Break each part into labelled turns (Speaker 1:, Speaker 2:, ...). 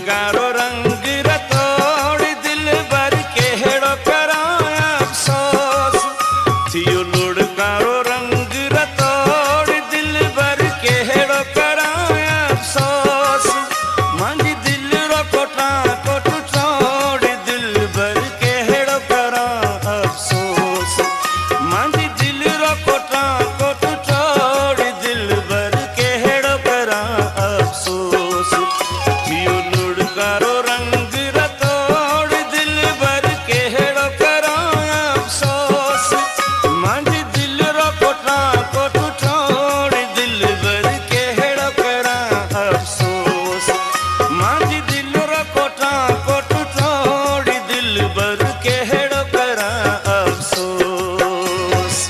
Speaker 1: कारो रंग रतोड़ दिल भर के हेड़ो कराया अफसोस थियो लुड़ कारो रंग रतोड़ दिल भर के हेड़ो कराया अफसोस मांझी दिल रो कोटा कोट छोड़ दिल भर के हेड़ो करा अफसोस मांझी दिल रो कोटा कोट छोड़ दिल भर के हेड़ो करा अफसोस थियो लुड़ कारो रंग रतोड़ दिल भर के हेड़ो करा अफसोस मांझी दिल रो कोटा कोट छोड़ दिल भर के हेड़ो करा अफसोस मांझी दिल रो कोटा कोट छोड़ दिल भर के हेड़ो करा अफसोस।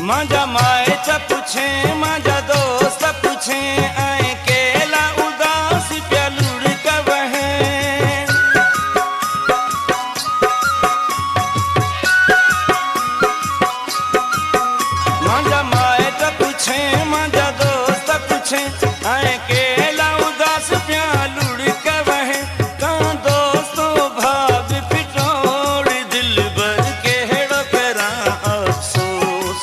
Speaker 1: मांझा माए च पूछे मांझा दोस्त पूछे आए केला उदास प्या लुड़ का वहे मांझा माए च पूछे मांझा दोस्त पूछे आए केला उदास प्या लुड़ का वहे कहाँ दोस्तों भाग पिटोड़ दिल भर के हेड़ो करा अफसोस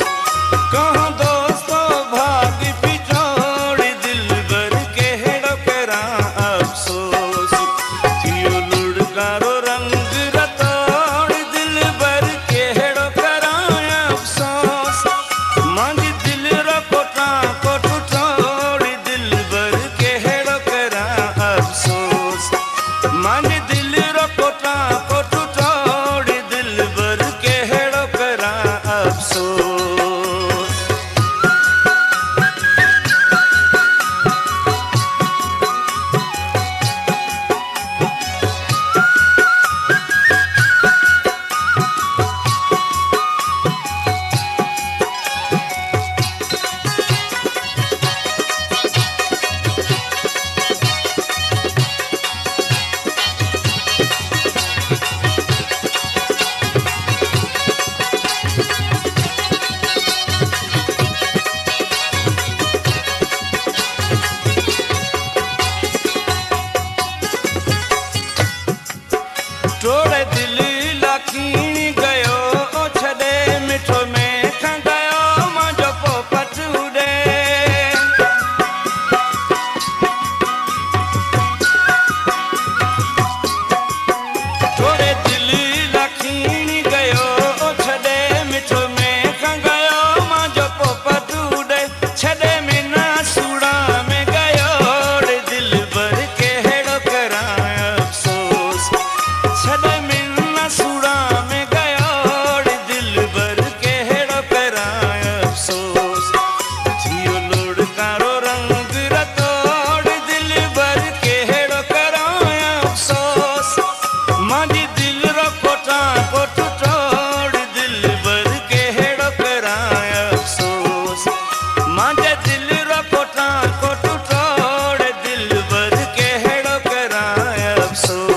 Speaker 1: कहाँ दोस्तों भाग पिटोड़ दिल भर के हेड़ो करा अफसोस थियो लुड़ कारो रंग रतोड़ दिल भर के हेड़ो करा अफसोस मांझी दिल रो कोटा कोट छोड़ दिल भर के हेड़ो करा अफसोस मांझी दिल रो कोटा कोट छोड़ दिल भर के हेड़ो करा अफसोस। टोड़े दिल लखीण गयो ओ छॾे मिठो में खां गयो मुंहिंजो पोपट उॾे टोड़े दिल लखीण गयो ओ छॾे मिठो में खां गयो मुंहिंजो पोपट उॾे छॾे में ना सूड़ा में गयो दिल भर के हेड़ो करा अफसोस छॾे में न सूड़ा में गयो दिल भर के हेड़ो करा अफसोस थियो लुड़ कारो रंग रतोड़ दिल भर के हेड़ो करा अफसोस मांझी दिल रो कोटा कोट छोड़ दिल भर के हेड़ो करा अफसोस मांझे दिल रो कोटा कोट छोड़ दिल भर के हेड़ो करा अफसोस।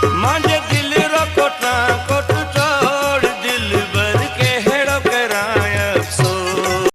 Speaker 1: मांजे दिल रो कोटा को